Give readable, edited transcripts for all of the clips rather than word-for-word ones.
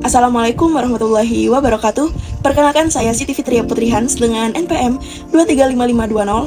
Assalamualaikum warahmatullahi wabarakatuh. Perkenalkan, saya Siti Fitria Putri Hans dengan NPM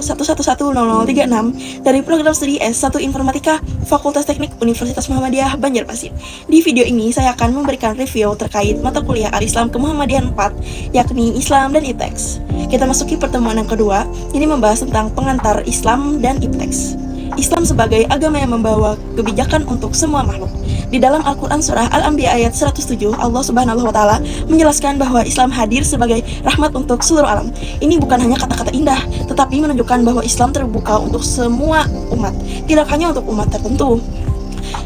235552011100036 dari program studi S1 Informatika Fakultas Teknik Universitas Muhammadiyah Banjarmasin. Di video ini saya akan memberikan review terkait mata kuliah Al-Islam Kemuhammadiyahan 4, yakni Islam dan Ipteks. Kita masuki pertemuan yang kedua, ini membahas tentang pengantar Islam dan Ipteks. Islam sebagai agama yang membawa kebijakan untuk semua makhluk. Di dalam Al-Quran Surah Al-Anbiya ayat 107, Allah Subhanahu wa Ta'ala menjelaskan bahwa Islam hadir sebagai rahmat untuk seluruh alam. Ini bukan hanya kata-kata indah, tetapi menunjukkan bahwa Islam terbuka untuk semua umat, tidak hanya untuk umat tertentu.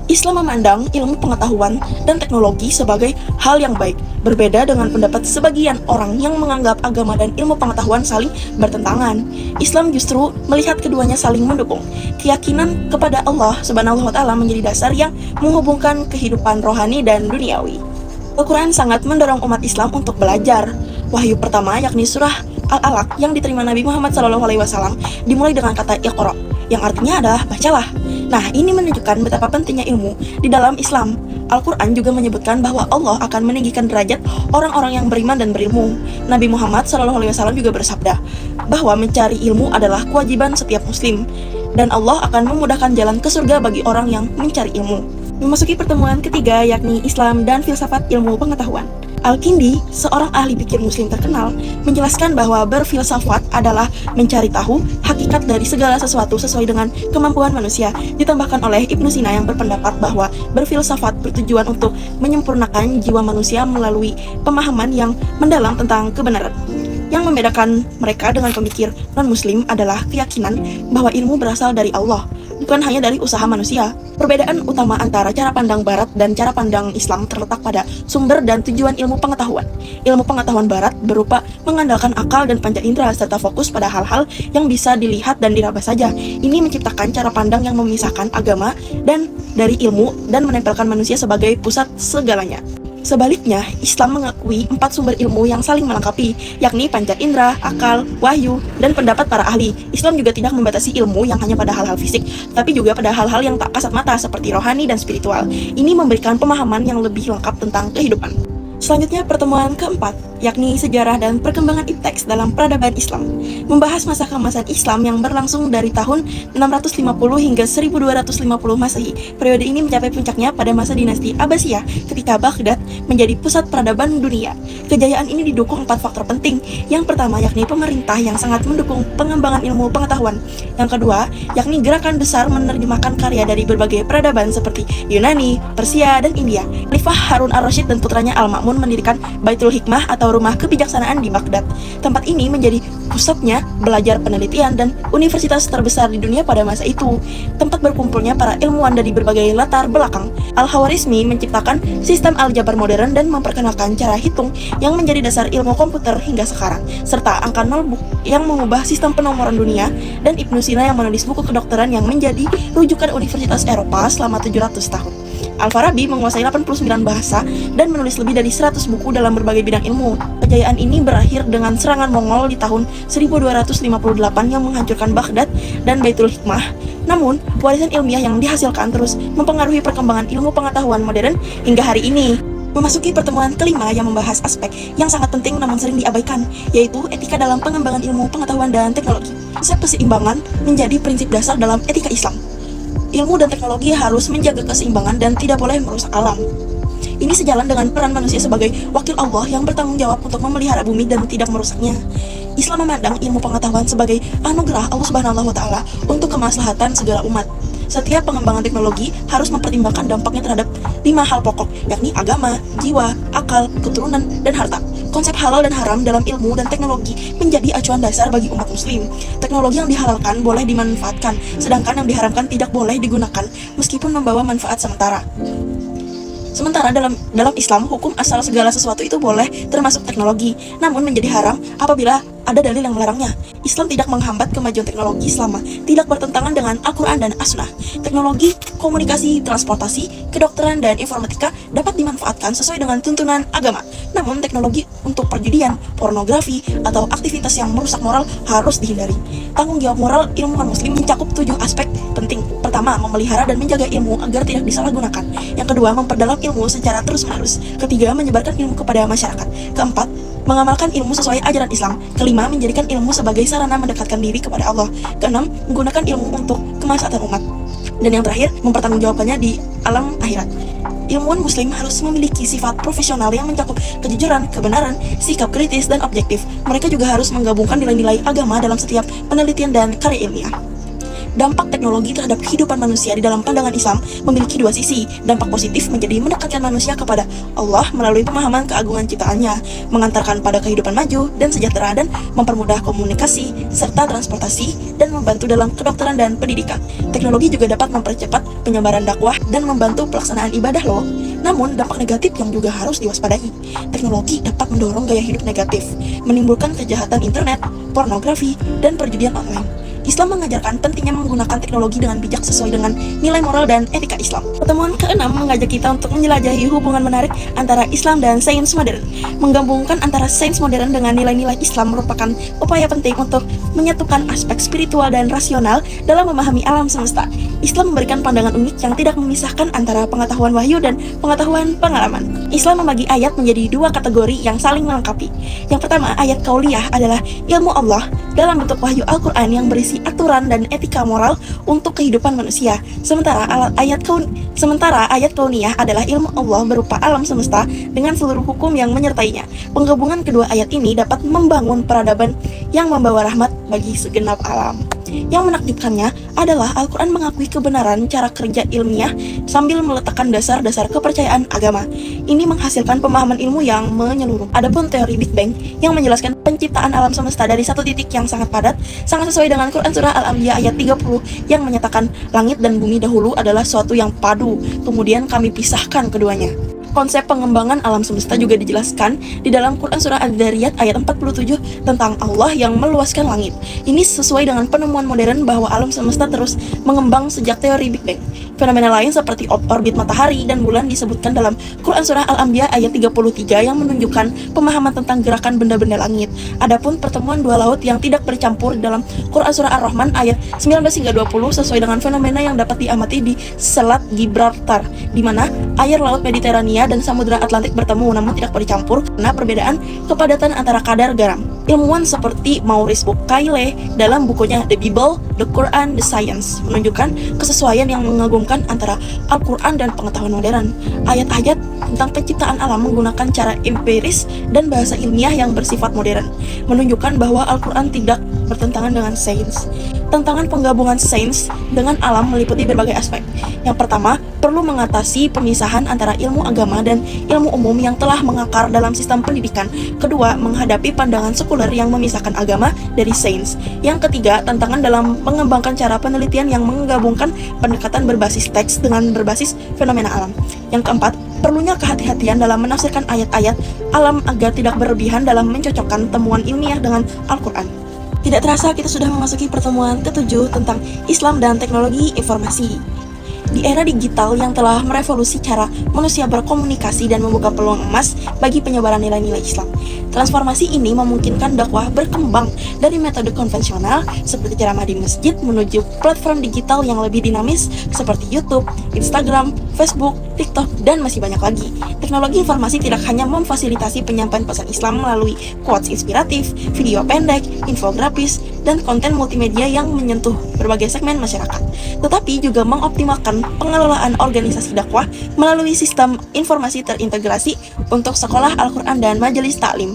Islam memandang ilmu pengetahuan dan teknologi sebagai hal yang baik, berbeda dengan pendapat sebagian orang yang menganggap agama dan ilmu pengetahuan saling bertentangan. Islam justru melihat keduanya saling mendukung. Keyakinan kepada Allah Subhanahu wa Ta'ala menjadi dasar yang menghubungkan kehidupan rohani dan duniawi. Al-Quran sangat mendorong umat Islam untuk belajar. Wahyu pertama, yakni surah Al-Alaq yang diterima Nabi Muhammad SAW, dimulai dengan kata Iqra, yang artinya adalah bacalah. Nah, ini menunjukkan betapa pentingnya ilmu di dalam Islam. Al-Quran juga menyebutkan bahwa Allah akan meninggikan derajat orang-orang yang beriman dan berilmu. Nabi Muhammad SAW juga bersabda bahwa mencari ilmu adalah kewajiban setiap muslim, dan Allah akan memudahkan jalan ke surga bagi orang yang mencari ilmu. Memasuki pertemuan ketiga, yakni Islam dan filsafat ilmu pengetahuan. Al-Kindi, seorang ahli pikir muslim terkenal, menjelaskan bahwa berfilsafat adalah mencari tahu hakikat dari segala sesuatu sesuai dengan kemampuan manusia. Ditambahkan oleh Ibnu Sina yang berpendapat bahwa berfilsafat bertujuan untuk menyempurnakan jiwa manusia melalui pemahaman yang mendalam tentang kebenaran. Yang membedakan mereka dengan pemikir non-muslim adalah keyakinan bahwa ilmu berasal dari Allah, bukan hanya dari usaha manusia. Perbedaan utama antara cara pandang Barat dan cara pandang Islam terletak pada sumber dan tujuan ilmu pengetahuan. Ilmu pengetahuan Barat berupa mengandalkan akal dan panca indera serta fokus pada hal-hal yang bisa dilihat dan diraba saja. Ini menciptakan cara pandang yang memisahkan agama dan dari ilmu dan menempelkan manusia sebagai pusat segalanya. Sebaliknya, Islam mengakui 4 sumber ilmu yang saling melengkapi, yakni panca indera, akal, wahyu, dan pendapat para ahli. Islam juga tidak membatasi ilmu yang hanya pada hal-hal fisik, tapi juga pada hal-hal yang tak kasat mata seperti rohani dan spiritual. Ini memberikan pemahaman yang lebih lengkap tentang kehidupan. Selanjutnya, pertemuan keempat, yakni sejarah dan perkembangan Ipteks dalam peradaban Islam, membahas masa keemasan Islam yang berlangsung dari tahun 650 hingga 1250 Masehi. Periode ini mencapai puncaknya pada masa dinasti Abbasiyah ketika Baghdad menjadi pusat peradaban dunia. Kejayaan ini didukung 4 faktor penting. Yang pertama, yakni pemerintah yang sangat mendukung pengembangan ilmu pengetahuan. Yang kedua, yakni gerakan besar menerjemahkan karya dari berbagai peradaban seperti Yunani, Persia, dan India. Khalifah Harun ar-Rasyid dan putranya Al-Ma'mun mendirikan Baitul Hikmah atau rumah kebijaksanaan di Baghdad. Tempat ini menjadi pusatnya belajar penelitian dan universitas terbesar di dunia pada masa itu. Tempat berkumpulnya para ilmuwan dari berbagai latar belakang. Al-Khawarizmi menciptakan sistem aljabar modern dan memperkenalkan cara hitung yang menjadi dasar ilmu komputer hingga sekarang, serta angka nol yang mengubah sistem penomoran dunia, dan Ibnu Sina yang menulis buku kedokteran yang menjadi rujukan Universitas Eropa selama 700 tahun. Al-Farabi menguasai 89 bahasa dan menulis lebih dari 100 buku dalam berbagai bidang ilmu. Kejayaan ini berakhir dengan serangan Mongol di tahun 1258 yang menghancurkan Baghdad dan Baitul Hikmah. Namun, warisan ilmiah yang dihasilkan terus mempengaruhi perkembangan ilmu pengetahuan modern hingga hari ini. Memasuki pertemuan kelima yang membahas aspek yang sangat penting namun sering diabaikan, yaitu etika dalam pengembangan ilmu pengetahuan dan teknologi. Konsep keseimbangan menjadi prinsip dasar dalam etika Islam. Ilmu dan teknologi harus menjaga keseimbangan dan tidak boleh merusak alam. Ini sejalan dengan peran manusia sebagai wakil Allah yang bertanggung jawab untuk memelihara bumi dan tidak merusaknya. Islam memandang ilmu pengetahuan sebagai anugerah Allah Subhanahu wa Ta'ala untuk kemaslahatan segala umat. Setiap pengembangan teknologi harus mempertimbangkan dampaknya terhadap 5 hal pokok, yakni agama, jiwa, akal, keturunan, dan harta. Konsep halal dan haram dalam ilmu dan teknologi menjadi acuan dasar bagi umat muslim. Teknologi yang dihalalkan boleh dimanfaatkan, sedangkan yang diharamkan tidak boleh digunakan meskipun membawa manfaat sementara. Sementara dalam Islam, hukum asal segala sesuatu itu boleh termasuk teknologi, namun menjadi haram apabila ada dalil yang melarangnya. Islam tidak menghambat kemajuan teknologi selama tidak bertentangan dengan Al-Quran dan As-Sunnah. Teknologi, komunikasi, transportasi, kedokteran, dan informatika dapat dimanfaatkan sesuai dengan tuntunan agama. Namun, teknologi untuk perjudian, pornografi, atau aktivitas yang merusak moral harus dihindari. Tanggung jawab moral ilmuwan muslim mencakup 7 aspek penting. Pertama, memelihara dan menjaga ilmu agar tidak disalahgunakan. Yang kedua, memperdalam ilmu secara terus-menerus. Ketiga, menyebarkan ilmu kepada masyarakat. Keempat, mengamalkan ilmu sesuai ajaran Islam. Kelima, menjadikan ilmu sebagai sarana mendekatkan diri kepada Allah. Keenam, menggunakan ilmu untuk kemaslahatan umat. Dan yang terakhir, mempertanggungjawabkannya di alam akhirat. Ilmuwan muslim harus memiliki sifat profesional yang mencakup kejujuran, kebenaran, sikap kritis, dan objektif. Mereka juga harus menggabungkan nilai-nilai agama dalam setiap penelitian dan karya ilmiah. Dampak teknologi terhadap kehidupan manusia di dalam pandangan Islam memiliki 2 sisi. Dampak positif menjadi mendekatkan manusia kepada Allah melalui pemahaman keagungan ciptaannya, mengantarkan pada kehidupan maju dan sejahtera, dan mempermudah komunikasi serta transportasi, dan membantu dalam kedokteran dan pendidikan. Teknologi juga dapat mempercepat penyebaran dakwah dan membantu pelaksanaan ibadah loh. Namun, dampak negatif yang juga harus diwaspadai. Teknologi dapat mendorong gaya hidup negatif, menimbulkan kejahatan internet, pornografi, dan perjudian online. Islam mengajarkan pentingnya menggunakan teknologi dengan bijak sesuai dengan nilai moral dan etika Islam. Pertemuan ke-6 mengajak kita untuk menjelajahi hubungan menarik antara Islam dan sains modern. Menggabungkan antara sains modern dengan nilai-nilai Islam merupakan upaya penting untuk menyatukan aspek spiritual dan rasional dalam memahami alam semesta. Islam memberikan pandangan unik yang tidak memisahkan antara pengetahuan wahyu dan pengetahuan pengalaman. Islam membagi ayat menjadi 2 kategori yang saling melengkapi. Yang pertama, ayat kauliyah adalah ilmu Allah dalam bentuk wahyu Al-Quran yang berisi aturan dan etika moral untuk kehidupan manusia. Sementara ayat kauniyah adalah ilmu Allah berupa alam semesta dengan seluruh hukum yang menyertainya. Penggabungan kedua ayat ini dapat membangun peradaban yang membawa rahmat bagi segenap alam. Yang menakjubkannya adalah Al-Quran mengakui kebenaran cara kerja ilmiah sambil meletakkan dasar-dasar kepercayaan agama. Ini menghasilkan pemahaman ilmu yang menyeluruh. Adapun teori Big Bang yang menjelaskan penciptaan alam semesta dari satu titik yang sangat padat, sangat sesuai dengan Quran Surah Al-Anbiya ayat 30 yang menyatakan langit dan bumi dahulu adalah suatu yang padu, kemudian kami pisahkan keduanya. Konsep pengembangan alam semesta juga dijelaskan di dalam Quran Surah Ad-Dzariyat ayat 47 tentang Allah yang meluaskan langit. Ini sesuai dengan penemuan modern bahwa alam semesta terus mengembang sejak teori Big Bang. Fenomena lain seperti orbit matahari dan bulan disebutkan dalam Quran Surah Al-Anbiya ayat 33 yang menunjukkan pemahaman tentang gerakan benda-benda langit. Adapun pertemuan 2 laut yang tidak bercampur dalam Quran Surah Ar-Rahman ayat 19 hingga 20 sesuai dengan fenomena yang dapat diamati di Selat Gibraltar, di mana air laut Mediterania dan Samudra Atlantik bertemu namun tidak bercampur karena perbedaan kepadatan antara kadar garam. Ilmuwan seperti Maurice Bucaille dalam bukunya The Bible, The Quran, The Science menunjukkan kesesuaian yang mengagumkan antara Al-Quran dan pengetahuan modern. Ayat-ayat tentang penciptaan alam menggunakan cara empiris dan bahasa ilmiah yang bersifat modern, menunjukkan bahwa Al-Quran tidak bertentangan dengan sains. Tantangan penggabungan sains dengan alam meliputi berbagai aspek. Yang pertama, perlu mengatasi pemisahan antara ilmu agama dan ilmu umum yang telah mengakar dalam sistem pendidikan. Kedua, menghadapi pandangan sekuler yang memisahkan agama dari sains. Yang ketiga, tantangan dalam mengembangkan cara penelitian yang menggabungkan pendekatan berbasis teks dengan berbasis fenomena alam. Yang keempat, perlunya kehati-hatian dalam menafsirkan ayat-ayat alam agar tidak berlebihan dalam mencocokkan temuan ilmiah dengan Al-Quran. Tidak terasa kita sudah memasuki pertemuan ke-7 tentang Islam dan teknologi informasi. Di era digital yang telah merevolusi cara manusia berkomunikasi dan membuka peluang emas bagi penyebaran nilai-nilai Islam. Transformasi ini memungkinkan dakwah berkembang dari metode konvensional seperti ceramah di masjid menuju platform digital yang lebih dinamis seperti YouTube, Instagram, Facebook, TikTok, dan masih banyak lagi. Teknologi informasi tidak hanya memfasilitasi penyampaian pesan Islam melalui quotes inspiratif, video pendek, infografis, dan konten multimedia yang menyentuh berbagai segmen masyarakat, tetapi juga mengoptimalkan pengelolaan organisasi dakwah melalui sistem informasi terintegrasi untuk sekolah Al-Quran dan majelis taklim.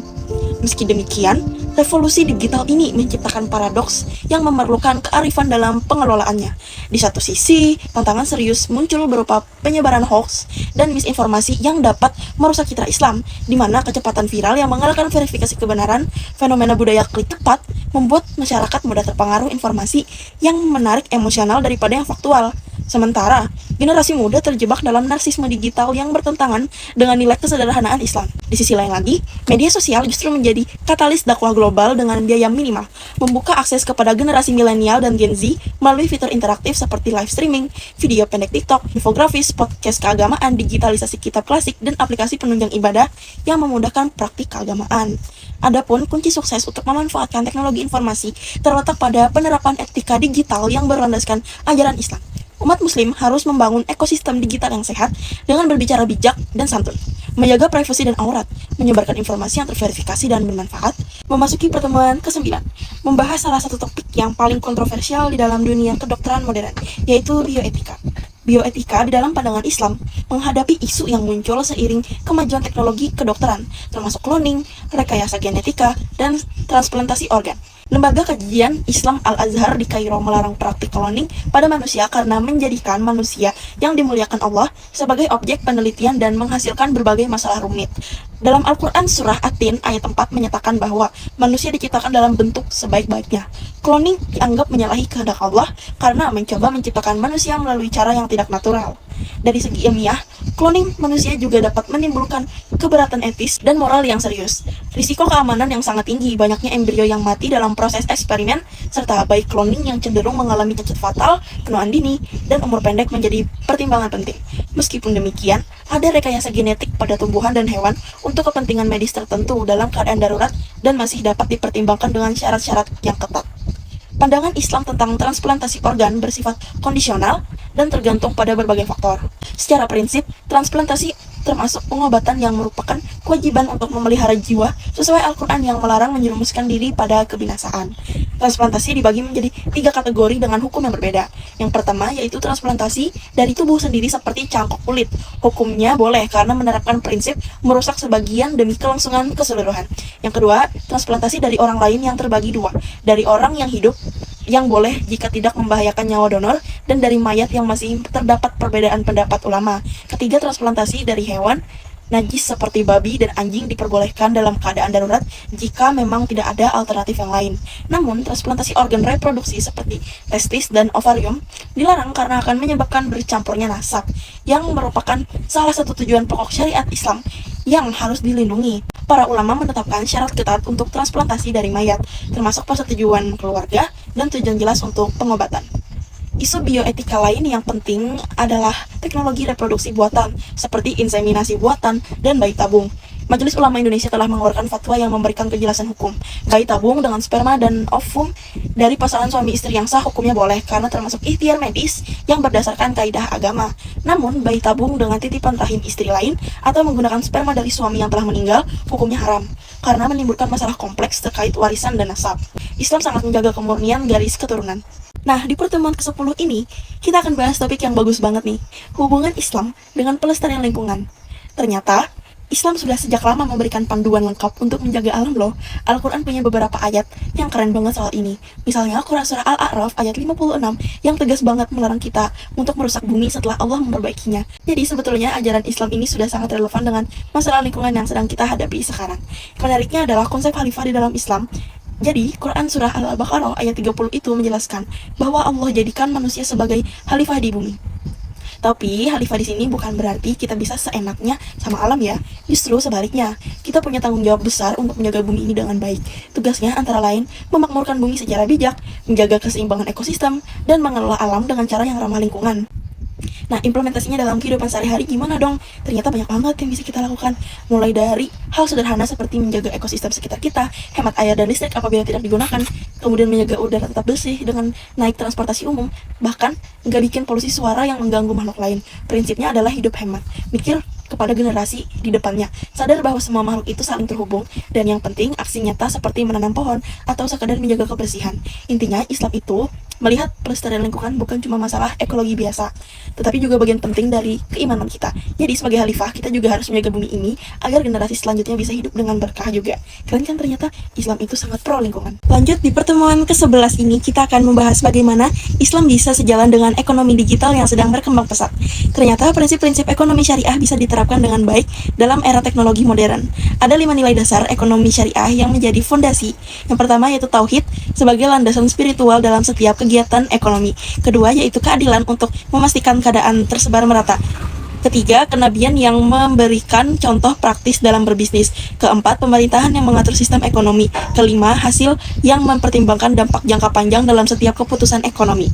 Meski demikian, revolusi digital ini menciptakan paradoks yang memerlukan kearifan dalam pengelolaannya. Di satu sisi, tantangan serius muncul berupa penyebaran hoax dan misinformasi yang dapat merusak citra Islam, di mana kecepatan viral yang mengalahkan verifikasi kebenaran, fenomena budaya klik cepat, membuat masyarakat mudah terpengaruh informasi yang menarik emosional daripada yang faktual. Sementara, Generasi muda terjebak dalam narsisme digital yang bertentangan dengan nilai kesederhanaan Islam. Di sisi lain lagi, media sosial justru menjadi katalis dakwah global dengan biaya minimal, membuka akses kepada generasi milenial dan Gen Z melalui fitur interaktif seperti live streaming, video pendek TikTok, infografis, podcast keagamaan, digitalisasi kitab klasik, dan aplikasi penunjang ibadah yang memudahkan praktik keagamaan. Adapun kunci sukses untuk memanfaatkan teknologi informasi terletak pada penerapan etika digital yang berlandaskan ajaran Islam. Umat muslim harus membangun ekosistem digital yang sehat dengan berbicara bijak dan santun, menjaga privasi dan aurat, menyebarkan informasi yang terverifikasi dan bermanfaat. Memasuki pertemuan ke-9, membahas salah satu topik yang paling kontroversial di dalam dunia kedokteran modern, yaitu bioetika. Bioetika di dalam pandangan Islam menghadapi isu yang muncul seiring kemajuan teknologi kedokteran, termasuk cloning, rekayasa genetika, dan transplantasi organ. Lembaga Kajian Islam Al-Azhar di Kairo melarang praktik cloning pada manusia karena menjadikan manusia yang dimuliakan Allah sebagai objek penelitian dan menghasilkan berbagai masalah rumit. Dalam Al-Quran Surah At-Tin ayat 4 menyatakan bahwa manusia diciptakan dalam bentuk sebaik-baiknya. Cloning dianggap menyalahi kehendak Allah karena mencoba menciptakan manusia melalui cara yang tidak natural. Dari segi ilmiah, cloning manusia juga dapat menimbulkan keberatan etis dan moral yang serius. Risiko keamanan yang sangat tinggi, banyaknya embrio yang mati dalam proses eksperimen, serta baik cloning yang cenderung mengalami cacat fatal, penuaan dini, dan umur pendek menjadi pertimbangan penting. Meskipun demikian, ada rekayasa genetik pada tumbuhan dan hewan untuk kepentingan medis tertentu dalam keadaan darurat dan masih dapat dipertimbangkan dengan syarat-syarat yang ketat. Pandangan Islam tentang transplantasi organ bersifat kondisional dan tergantung pada berbagai faktor. Secara prinsip, transplantasi termasuk pengobatan yang merupakan kewajiban untuk memelihara jiwa sesuai Al-Quran yang melarang menjerumuskan diri pada kebinasaan. Transplantasi dibagi menjadi 3 kategori dengan hukum yang berbeda. Yang pertama yaitu transplantasi dari tubuh sendiri seperti cangkok kulit. Hukumnya boleh karena menerapkan prinsip merusak sebagian demi kelangsungan keseluruhan. Yang kedua, transplantasi dari orang lain yang terbagi 2, dari orang yang hidup yang boleh jika tidak membahayakan nyawa donor, dan dari mayat yang masih terdapat perbedaan pendapat ulama. Ketiga, transplantasi dari hewan najis seperti babi dan anjing diperbolehkan dalam keadaan darurat jika memang tidak ada alternatif yang lain. Namun, transplantasi organ reproduksi seperti testis dan ovarium dilarang karena akan menyebabkan bercampurnya nasab, yang merupakan salah satu tujuan pokok syariat Islam yang harus dilindungi. Para ulama menetapkan syarat ketat untuk transplantasi dari mayat, termasuk persetujuan keluarga dan tujuan jelas untuk pengobatan. Isu bioetika lain yang penting adalah teknologi reproduksi buatan, seperti inseminasi buatan dan bayi tabung. Majelis Ulama Indonesia telah mengeluarkan fatwa yang memberikan kejelasan hukum. Bayi tabung dengan sperma dan ovum dari pasangan suami istri yang sah hukumnya boleh karena termasuk ikhtiar medis yang berdasarkan kaidah agama. Namun, bayi tabung dengan titipan rahim istri lain atau menggunakan sperma dari suami yang telah meninggal hukumnya haram karena menimbulkan masalah kompleks terkait warisan dan nasab. Islam sangat menjaga kemurnian garis keturunan. Nah, di pertemuan ke-10 ini, kita akan bahas topik yang bagus banget nih, hubungan Islam dengan pelestarian lingkungan. Ternyata, Islam sudah sejak lama memberikan panduan lengkap untuk menjaga alam loh. Al-Quran punya beberapa ayat yang keren banget soal ini. Misalnya, Quran Surah Al-A'raf ayat 56 yang tegas banget melarang kita untuk merusak bumi setelah Allah memperbaikinya. Jadi sebetulnya ajaran Islam ini sudah sangat relevan dengan masalah lingkungan yang sedang kita hadapi sekarang. Menariknya adalah konsep khalifah di dalam Islam. Jadi, Quran Surah Al-Baqarah ayat 30 itu menjelaskan bahwa Allah jadikan manusia sebagai khalifah di bumi. Tapi, khalifah di sini bukan berarti kita bisa seenaknya sama alam ya. Justru sebaliknya, kita punya tanggung jawab besar untuk menjaga bumi ini dengan baik. Tugasnya antara lain memakmurkan bumi secara bijak, menjaga keseimbangan ekosistem, dan mengelola alam dengan cara yang ramah lingkungan. Nah, implementasinya dalam kehidupan sehari-hari gimana dong? Ternyata banyak banget yang bisa kita lakukan. Mulai dari hal sederhana seperti menjaga ekosistem sekitar kita, hemat air dan listrik apabila tidak digunakan, kemudian menjaga udara tetap bersih dengan naik transportasi umum, bahkan nggak bikin polusi suara yang mengganggu makhluk lain. Prinsipnya adalah hidup hemat, mikir kepada generasi di depannya, sadar bahwa semua makhluk itu saling terhubung, dan yang penting aksi nyata seperti menanam pohon atau sekadar menjaga kebersihan. Intinya, Islam itu melihat pelestarian lingkungan bukan cuma masalah ekologi biasa, tetapi juga bagian penting dari keimanan kita. Jadi sebagai khalifah, kita juga harus menjaga bumi ini agar generasi selanjutnya bisa hidup dengan berkah juga. Keren kan ternyata Islam itu sangat pro lingkungan. Lanjut, di pertemuan ke-11 ini kita akan membahas bagaimana Islam bisa sejalan dengan ekonomi digital yang sedang berkembang pesat. Ternyata prinsip-prinsip ekonomi syariah bisa diterapkan dengan baik dalam era teknologi modern. Ada 5 nilai dasar ekonomi syariah yang menjadi fondasi. Yang pertama yaitu tauhid sebagai landasan spiritual dalam setiap kegiatan kegiatan ekonomi. Kedua, yaitu keadilan untuk memastikan keadaan tersebar merata. Ketiga, kenabian yang memberikan contoh praktis dalam berbisnis. Keempat, pemerintahan yang mengatur sistem ekonomi. Kelima, hasil yang mempertimbangkan dampak jangka panjang dalam setiap keputusan ekonomi.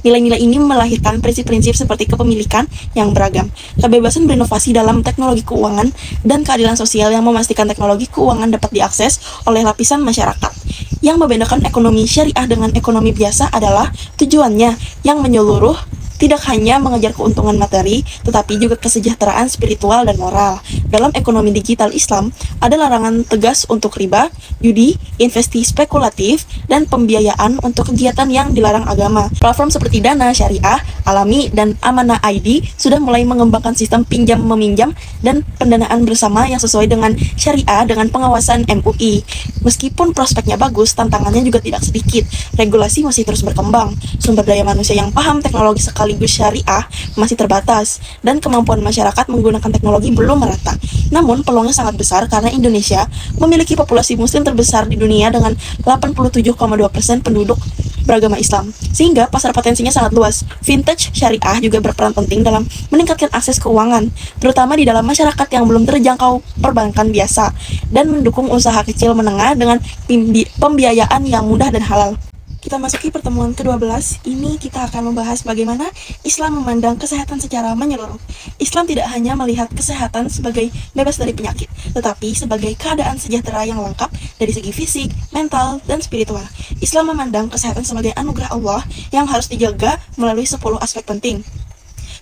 Nilai-nilai ini melahirkan prinsip-prinsip seperti kepemilikan yang beragam, kebebasan berinovasi dalam teknologi keuangan, dan keadilan sosial yang memastikan teknologi keuangan dapat diakses oleh lapisan masyarakat. Yang membedakan ekonomi syariah dengan ekonomi biasa adalah tujuannya yang menyeluruh, tidak hanya mengejar keuntungan materi, tetapi juga kesejahteraan spiritual dan moral. Dalam ekonomi digital Islam, ada larangan tegas untuk riba, judi, investasi spekulatif, dan pembiayaan untuk kegiatan yang dilarang agama. Platform seperti Dana, Syariah, Alami, dan Amanah ID sudah mulai mengembangkan sistem pinjam-meminjam dan pendanaan bersama yang sesuai dengan syariah dengan pengawasan MUI. Meskipun prospeknya bagus, tantangannya juga tidak sedikit. Regulasi masih terus berkembang, sumber daya manusia yang paham teknologi sekaligus syariah masih terbatas, dan kemampuan masyarakat menggunakan teknologi belum merata. Namun, peluangnya sangat besar karena Indonesia memiliki populasi muslim terbesar di dunia dengan 87,2% penduduk beragama Islam, sehingga pasar potensinya sangat luas. Vintage syariah juga berperan penting dalam meningkatkan akses keuangan, terutama di dalam masyarakat yang belum terjangkau perbankan biasa, dan mendukung usaha kecil menengah dengan pembiayaan yang mudah dan halal. Kita masuki pertemuan ke-12, ini kita akan membahas bagaimana Islam memandang kesehatan secara menyeluruh. Islam tidak hanya melihat kesehatan sebagai bebas dari penyakit, tetapi sebagai keadaan sejahtera yang lengkap dari segi fisik, mental, dan spiritual. Islam memandang kesehatan sebagai anugerah Allah yang harus dijaga melalui 10 aspek penting.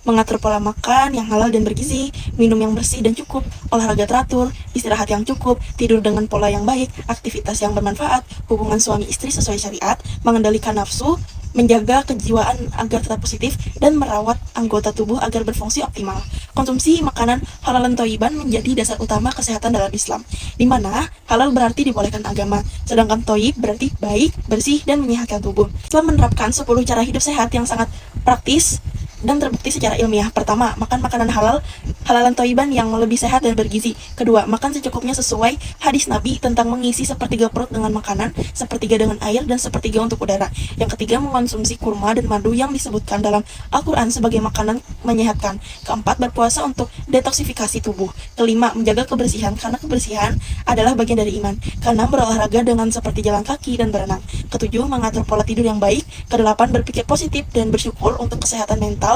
Mengatur pola makan yang halal dan bergizi, minum yang bersih dan cukup, olahraga teratur, istirahat yang cukup, tidur dengan pola yang baik, aktivitas yang bermanfaat, hubungan suami istri sesuai syariat, mengendalikan nafsu, menjaga kejiwaan agar tetap positif, dan merawat anggota tubuh agar berfungsi optimal. Konsumsi makanan halal dan thayyiban menjadi dasar utama kesehatan dalam Islam, di mana halal berarti dibolehkan agama, sedangkan thayyib berarti baik, bersih, dan menyehatkan tubuh. Islam menerapkan 10 cara hidup sehat yang sangat praktis dan terbukti secara ilmiah. Pertama, makan makanan halalan thayyiban yang lebih sehat dan bergizi. Kedua, makan secukupnya sesuai hadis Nabi tentang mengisi sepertiga perut dengan makanan, sepertiga dengan air, dan sepertiga untuk udara. Yang ketiga, mengonsumsi kurma dan madu yang disebutkan dalam Al-Quran sebagai makanan menyehatkan. Keempat, berpuasa untuk detoksifikasi tubuh. Kelima, menjaga kebersihan karena kebersihan adalah bagian dari iman. Keenam, berolahraga dengan seperti jalan kaki dan berenang. Ketujuh, mengatur pola tidur yang baik. Kedelapan, berpikir positif dan bersyukur untuk kesehatan mental.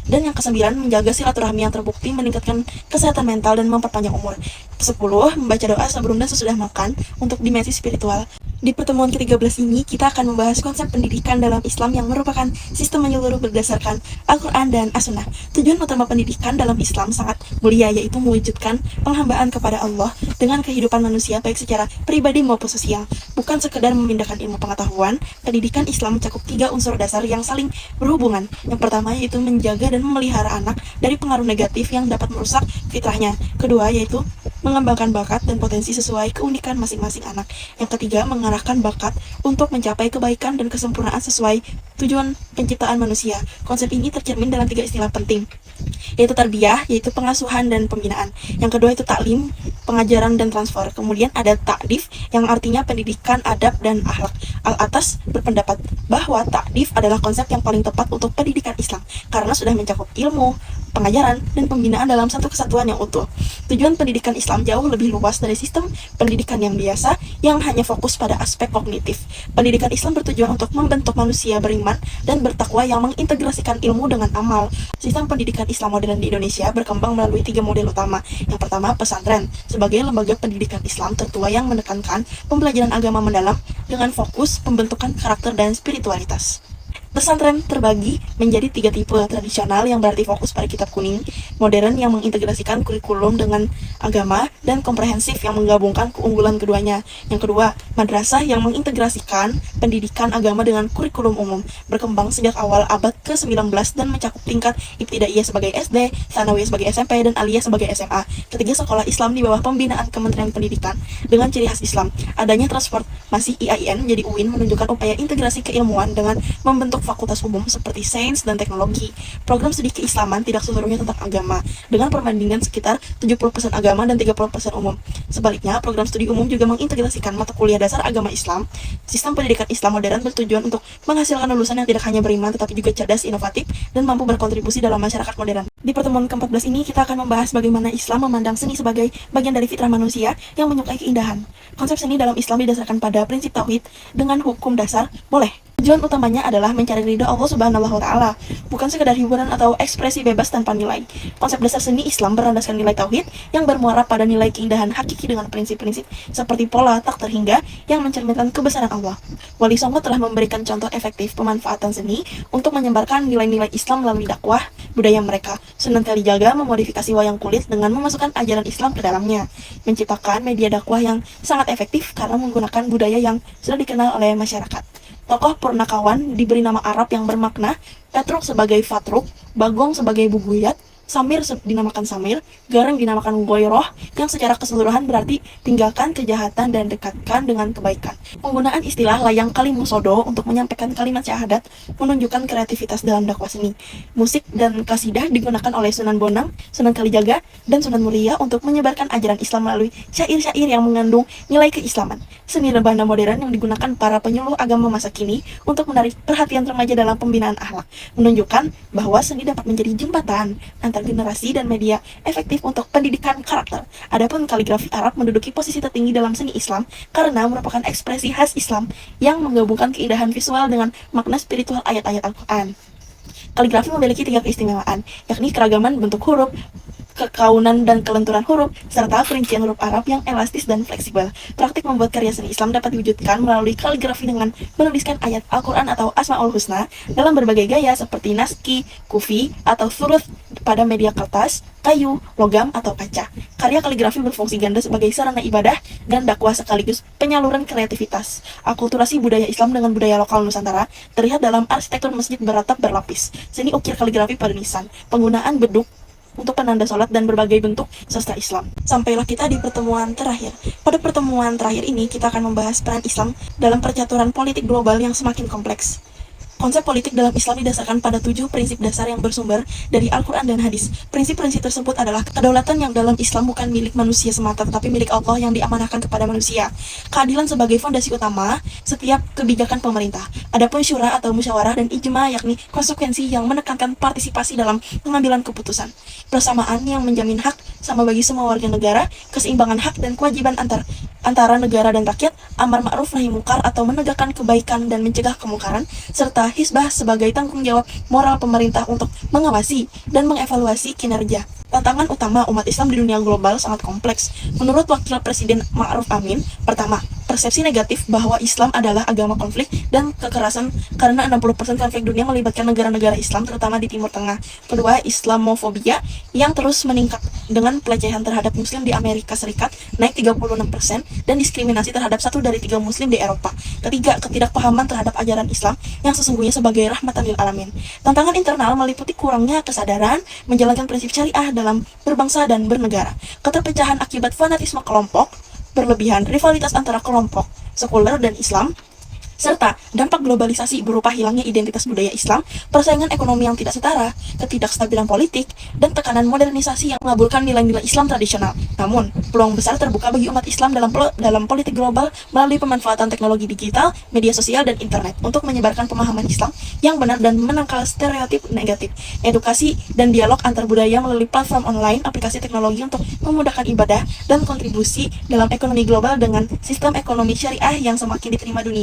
Dan yang kesembilan, menjaga silaturahmi yang terbukti meningkatkan kesehatan mental dan memperpanjang umur. Kesepuluh, membaca doa sebelum dan sesudah makan untuk dimensi spiritual. Di pertemuan ke-13 ini, kita akan membahas konsep pendidikan dalam Islam yang merupakan sistem menyeluruh berdasarkan Al-Quran dan As-Sunnah. Tujuan utama pendidikan dalam Islam sangat mulia, yaitu mewujudkan penghambaan kepada Allah dengan kehidupan manusia baik secara pribadi maupun sosial. Bukan sekedar memindahkan ilmu pengetahuan, pendidikan Islam mencakup 3 unsur dasar yang saling berhubungan. Yang pertama yaitu menjaga dan memelihara anak dari pengaruh negatif yang dapat merusak fitrahnya. Kedua yaitu mengembangkan bakat dan potensi sesuai keunikan masing-masing anak. Yang ketiga, mengarahkan bakat untuk mencapai kebaikan dan kesempurnaan sesuai tujuan penciptaan manusia. Konsep ini tercermin dalam 3 istilah penting, yaitu tarbiyah, yaitu pengasuhan dan pembinaan. Yang kedua itu taklim, pengajaran dan transfer. Kemudian ada ta'dif, yang artinya pendidikan, adab, dan akhlak. Al-Atas berpendapat bahwa ta'dif adalah konsep yang paling tepat untuk pendidikan Islam, karena sudah mencakup ilmu, pengajaran, dan pembinaan dalam satu kesatuan yang utuh. Tujuan pendidikan Islam jauh lebih luas dari sistem pendidikan yang biasa yang hanya fokus pada aspek kognitif. Pendidikan Islam bertujuan untuk membentuk manusia beriman dan bertakwa yang mengintegrasikan ilmu dengan amal. Sistem pendidikan Islam modern di Indonesia berkembang melalui 3 model utama. Yang pertama, pesantren, sebagai lembaga pendidikan Islam tertua yang menekankan pembelajaran agama mendalam dengan fokus pembentukan karakter dan spiritualitas. Pesantren terbagi menjadi 3 tipe: tradisional yang berarti fokus pada kitab kuning, modern yang mengintegrasikan kurikulum dengan agama, dan komprehensif yang menggabungkan keunggulan keduanya. Yang kedua, madrasah yang mengintegrasikan pendidikan agama dengan kurikulum umum, berkembang sejak awal abad ke-19 dan mencakup tingkat ibtidaiyah sebagai SD, tsanawiyah sebagai SMP, dan aliyah sebagai SMA. Ketiga, sekolah Islam di bawah pembinaan Kementerian Pendidikan dengan ciri khas Islam. Adanya transformasi IAIN menjadi UIN menunjukkan upaya integrasi keilmuan dengan membentuk fakultas umum seperti sains dan teknologi. Program studi keislaman tidak seluruhnya tentang agama, dengan perbandingan sekitar 70% agama dan 30% umum. Sebaliknya, program studi umum juga mengintegrasikan mata kuliah dasar agama Islam. Sistem pendidikan Islam modern bertujuan untuk menghasilkan lulusan yang tidak hanya beriman tetapi juga cerdas, inovatif, dan mampu berkontribusi dalam masyarakat modern. Di pertemuan ke-14 ini kita akan membahas bagaimana Islam memandang seni sebagai bagian dari fitrah manusia yang menyukai keindahan. Konsep seni dalam Islam didasarkan pada prinsip tauhid dengan hukum dasar boleh. Tujuan utamanya adalah mencari ridho Allah Subhanahu wa Ta'ala, bukan sekedar hiburan atau ekspresi bebas tanpa nilai. Konsep dasar seni Islam berlandaskan nilai tauhid yang bermuara pada nilai keindahan hakiki dengan prinsip-prinsip seperti pola tak terhingga yang mencerminkan kebesaran Allah. Wali Songo telah memberikan contoh efektif pemanfaatan seni untuk menyebarkan nilai-nilai Islam melalui dakwah budaya mereka. Sunan Kalijaga memodifikasi wayang kulit dengan memasukkan ajaran Islam ke dalamnya, menciptakan media dakwah yang sangat efektif karena menggunakan budaya yang sudah dikenal oleh masyarakat. Tokoh Purnakawan diberi nama Arab yang bermakna Petruk sebagai Fatruk, Bagong sebagai Bubuyat, Samir dinamakan Samir, Gareng dinamakan Goyroh, yang secara keseluruhan berarti tinggalkan kejahatan dan dekatkan dengan kebaikan. Penggunaan istilah layang kalimusodo untuk menyampaikan kalimat syahadat menunjukkan kreativitas dalam dakwah seni. Musik dan kasidah digunakan oleh Sunan Bonang, Sunan Kalijaga, dan Sunan Muria untuk menyebarkan ajaran Islam melalui syair-syair yang mengandung nilai keislaman. Seni rebana modern yang digunakan para penyuluh agama masa kini untuk menarik perhatian remaja dalam pembinaan akhlak, menunjukkan bahwa seni dapat menjadi jembatan antar generasi dan media efektif untuk pendidikan karakter. Adapun kaligrafi Arab menduduki posisi tertinggi dalam seni Islam karena merupakan ekspresi khas Islam yang menggabungkan keindahan visual dengan makna spiritual ayat-ayat Al-Quran. Kaligrafi memiliki 3 keistimewaan, yakni keragaman bentuk huruf, kekaunan dan kelenturan huruf, serta perincian huruf Arab yang elastis dan fleksibel. Praktik membuat karya seni Islam dapat diwujudkan melalui kaligrafi dengan menuliskan ayat Al-Quran atau Asmaul Husna dalam berbagai gaya seperti naski, kufi, atau surut pada media kertas, kayu, logam, atau kaca. Karya kaligrafi berfungsi ganda sebagai sarana ibadah dan dakwah sekaligus penyaluran kreativitas. Akulturasi budaya Islam dengan budaya lokal Nusantara terlihat dalam arsitektur masjid beratap berlapis, seni ukir kaligrafi pada nisan, penggunaan beduk untuk penanda sholat dan berbagai bentuk sastra Islam. Sampailah kita di pertemuan terakhir. Pada pertemuan terakhir ini, kita akan membahas peran Islam dalam percaturan politik global yang semakin kompleks. Konsep politik dalam Islam didasarkan pada 7 prinsip dasar yang bersumber dari Al-Quran dan Hadis. Prinsip-prinsip tersebut adalah kedaulatan yang dalam Islam bukan milik manusia semata, tetapi milik Allah yang diamanahkan kepada manusia. Keadilan sebagai fondasi utama setiap kebijakan pemerintah. Adapun syura atau musyawarah dan ijma, yakni konsekuensi yang menekankan partisipasi dalam pengambilan keputusan. Persamaan yang menjamin hak sama bagi semua warga negara, keseimbangan hak dan kewajiban antara negara dan rakyat, amar ma'ruf nahi mungkar atau menegakkan kebaikan dan mencegah kemungkaran, serta hisbah sebagai tanggung jawab moral pemerintah untuk mengawasi dan mengevaluasi kinerja. Tantangan utama umat Islam di dunia global sangat kompleks. Menurut Wakil Presiden Ma'ruf Amin, pertama, persepsi negatif bahwa Islam adalah agama konflik dan kekerasan karena 60% konflik dunia melibatkan negara-negara Islam terutama di Timur Tengah. Kedua, Islamofobia yang terus meningkat dengan pelecehan terhadap Muslim di Amerika Serikat naik 36% dan diskriminasi terhadap 1 dari 3 Muslim di Eropa. Ketiga, ketidakpahaman terhadap ajaran Islam yang sesungguhnya sebagai rahmatan lil alamin. Tantangan internal meliputi kurangnya kesadaran menjalankan prinsip syariah dalam berbangsa dan bernegara. Keterpecahan akibat fanatisme kelompok berlebihan, rivalitas antara kelompok sekuler dan Islam, serta dampak globalisasi berupa hilangnya identitas budaya Islam, persaingan ekonomi yang tidak setara, ketidakstabilan politik, dan tekanan modernisasi yang mengabulkan nilai-nilai Islam tradisional. Namun, peluang besar terbuka bagi umat Islam dalam politik global melalui pemanfaatan teknologi digital, media sosial, dan internet untuk menyebarkan pemahaman Islam yang benar dan menangkal stereotip negatif. Edukasi dan dialog antar budaya melalui platform online, aplikasi teknologi untuk memudahkan ibadah dan kontribusi dalam ekonomi global dengan sistem ekonomi syariah yang semakin diterima dunia.